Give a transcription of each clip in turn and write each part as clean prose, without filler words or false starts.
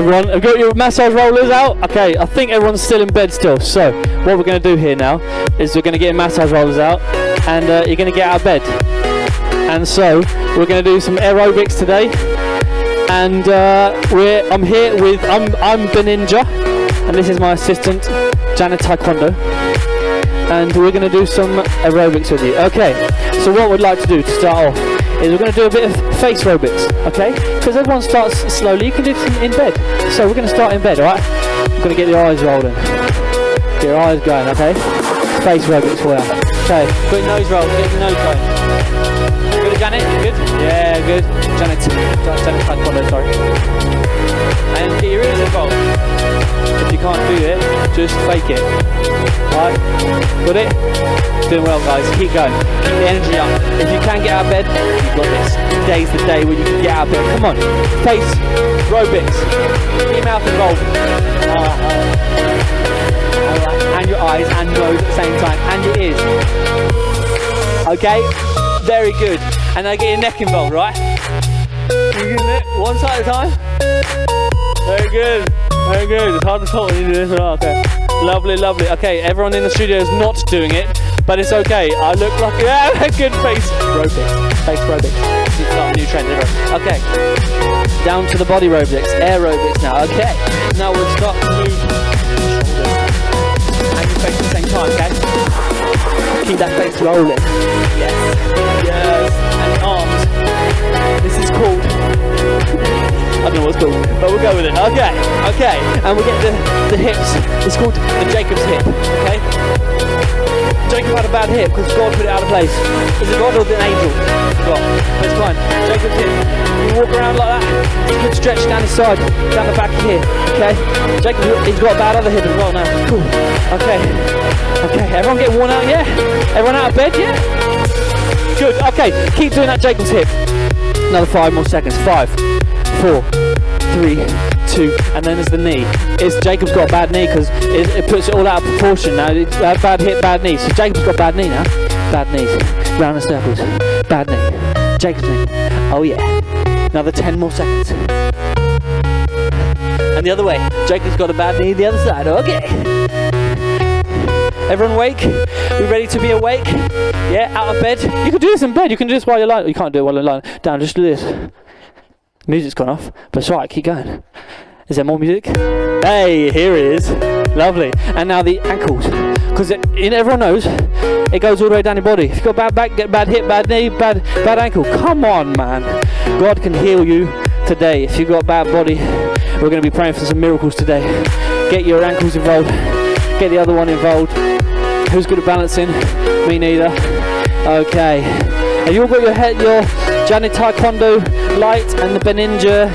Everyone, have got your massage rollers out? Okay, I think everyone's still in bed still. So, what we're going to do here now is we're going to get massage rollers out, and you're going to get out of bed. And so, we're going to do some aerobics today. And I'm here with, I'm the ninja, and this is my assistant, Janet Taekwondo. And we're going to do some aerobics with you. Okay, so what we'd like to do to start off is we're going to do a bit of face aerobics, okay? Because everyone starts slowly, you can do this in bed. So we're going to start in bed, alright? We're going to get your eyes rolling. Get your eyes going, okay? Face aerobics for you. Okay, put your nose roll, get your nose going. Good, Janet? Good? Yeah, good. Janet Taekwondo, sorry. And get your ears involved. If you can't do it, just fake it. Alright? Got it? Doing well, guys. Keep going. Keep the energy up. If you can get out of bed, you've got this. Today's the day when you can get out of bed. Come on. Face aerobics. Get your mouth involved. And your eyes and nose at the same time. And your ears. Okay? Very good. And now get your neck involved, right? You get it? One side at a time. Very good. Very good. It's hard to talk when you do this. Okay. Lovely, lovely. Okay, everyone in the studio is not doing it, but it's okay. I look like a good face aerobics. Face aerobics. This is not a new trend, okay. Down to the body aerobics. Aerobics now. Okay. Now we'll start to move shoulders and your face at the same time, okay? Keep that face rolling. Yes. Yes. And arms. This is called, I don't know what it's called, but we'll go with it. Okay, okay. And we'll get the hips. It's called the Jacob's hip, okay? Jacob had a bad hip because God put it out of place. Is it God or an angel? God. But it's fine. Jacob's hip. You walk around like that. It's a good stretch down his side, down the back here, okay? Jacob, he's got a bad other hip as well now. Cool. Okay. Okay, everyone get worn out, yeah? Everyone out of bed, yeah? Good, okay. Keep doing that Jacob's hip. Another 5 more seconds. 5, 4, 3, 2, and then there's the knee. Jacob's got a bad knee because it puts it all out of proportion now. Bad hip, bad knee. So Jacob's got a bad knee now. Bad knees. Round in circles. Bad knee. Jacob's knee. Oh yeah. Another 10 more seconds. And the other way. Jacob's got a bad knee the other side. Okay. Everyone awake? We ready to be awake? Yeah, out of bed. You can do this in bed. You can do this while you're lying. You can't do it while you're lying down. Just do this. Music's gone off, but it's alright, keep going. Is there more music? Hey, here it is. Lovely. And now the ankles. Because everyone knows, it goes all the way down your body. If you've got bad back, get bad hip, bad knee, bad ankle. Come on, man. God can heal you today. If you've got a bad body, we're going to be praying for some miracles today. Get your ankles involved. Get the other one involved. Who's good at balancing? Me neither. Okay. Have you all got your Janet Taekwondo light and the Beninja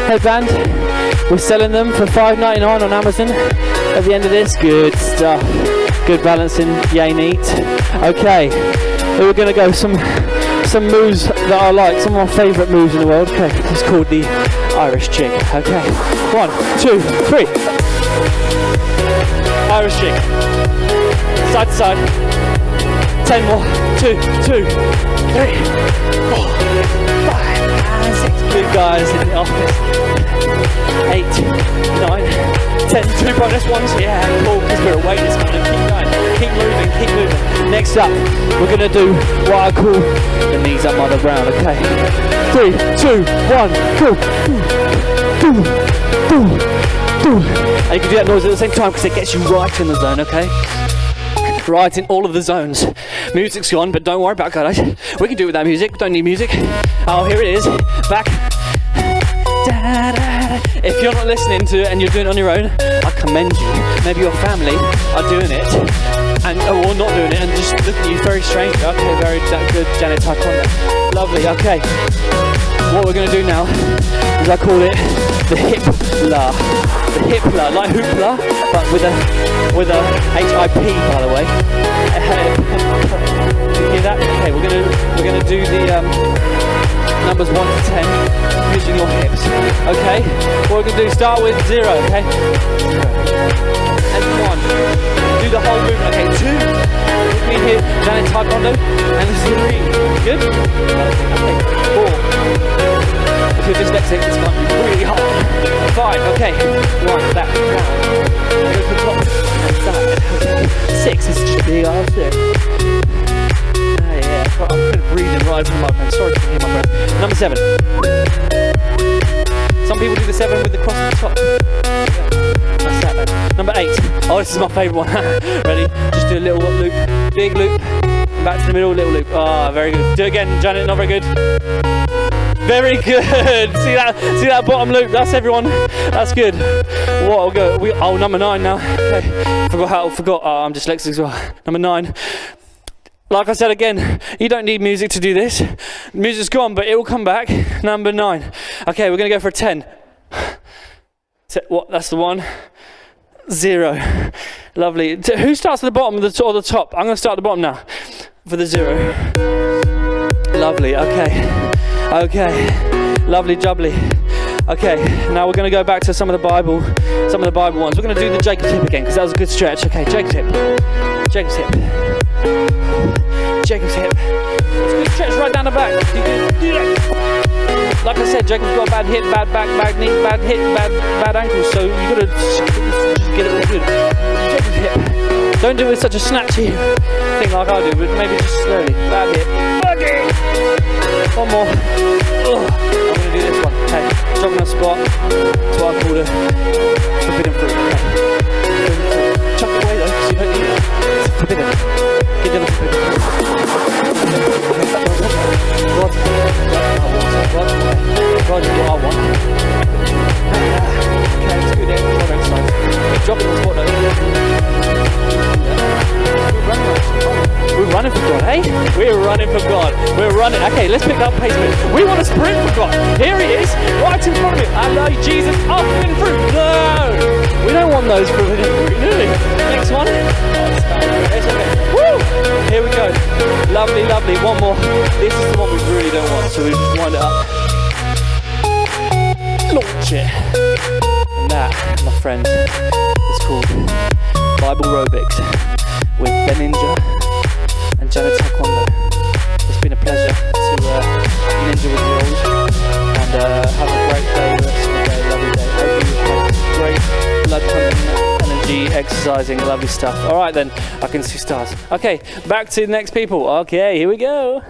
headband? We're selling them for $5.99 on Amazon at the end of this. Good stuff. Good balancing. Yay neat. Okay. We're going to go some moves that I like. Some of my favourite moves in the world. Okay. It's called the Irish jig. Okay. 1, 2, 3. Irish jig. Side to side. 10 more. 2, 2, 3, 4, 5, and 6. Good guys in the office. 8, 9, 10. 2 bonus ones. Yeah, cool. Because we're awake this morning. Keep going. Keep moving. Keep moving. Next up, we're going to do what I call the knees up on the ground. Okay. 3, 2, 1. Go. And you can do that noise at the same time because it gets you right in the zone. Okay. Right in all of the zones. Music's gone, but don't worry about it, guys. We can do it without music. Don't need music. Oh, here it is. Back. If you're not listening to it and you're doing it on your own, I commend you. Maybe your family are doing it or not doing it and just looking at you very strange. Okay, very good, Janet Taekwondo. Lovely. Okay. What we're going to do now is I call it the hip-la. The hip-la, like hoopla, but with a HIP, by the way. You hear that? Okay, we're gonna do the numbers 1 to 10 using your hips. Okay? What we're gonna do, start with 0, okay? 0. And 1. Do the whole movement, okay? 2. me here, Janet Taekwondo, and 3. Good? Okay, 4. If you're dyslexic, it's going to be really hard. 5, okay. 1, back, down. Go to the top, and side. Okay. 6, this is just a big ass 6. Yeah, I'm kind of breathing right into my microphone. Sorry to hear my breath. Number 7. Some people do the 7 with the cross at the top. That's that then. Number 8. Oh, this is my favourite one. Ready? Just do a little loop. Big loop. Back to the middle, little loop. Ah, very good. Do it again, Janet. Not very good. Very good. See that bottom loop? That's everyone. That's good. What? I'll go. Oh, number 9 now. Okay. Forgot. Oh, I'm dyslexic as well. Number 9. Like I said again, you don't need music to do this. Music's gone, but it will come back. Number 9. Okay, we're going to go for a 10. What? That's the 1. 0. Lovely. Who starts at the bottom or the top? I'm going to start at the bottom now for the 0. Lovely. Okay. Lovely jubbly. Okay, now we're going to go back to some of the Bible ones. We're going to do the Jacob hip again because that was a good stretch. Okay, Jacob's hip. Jacob's hip. Jacob's hip. It's a good stretch right down the back. Like I said, Jacob's got a bad hip, bad back, bad knee, bad hip, bad ankles, so you've got to just get it all good. Jacob's hip. Don't do it with such a snatchy thing like I do, but maybe just slowly. Bad hip. Okay. One more. I'm going to do this one. Okay, jogging on spot. That's what I call the forbidden fruit. Okay. Chuck it away though, because you don't need it. It's forbidden. Get the forbidden fruit. Rod's what I want. Okay, let's do the exercise. Jogging on spot though. We're running for God, eh? We're running for God. We're running. Okay, let's pick up pace. We want to sprint for God. Here he is, right in front of me. I love Jesus. Oh, forbidden fruit. No! We don't want those forbidden fruit, do we? Next one. It's okay. Woo! Here we go. Lovely, lovely. One more. This is the one we really don't want, so we just wind it up. Launch it. And that, my friends, is called Bible Aerobics with Ben Ninja and Janet Taekwondo. It's been a pleasure to ninja with you all and have a great day, lovely day. Hope you have great blood pumping, energy, exercising, lovely stuff. Alright then, I can see stars. Okay, back to the next people. Okay, here we go.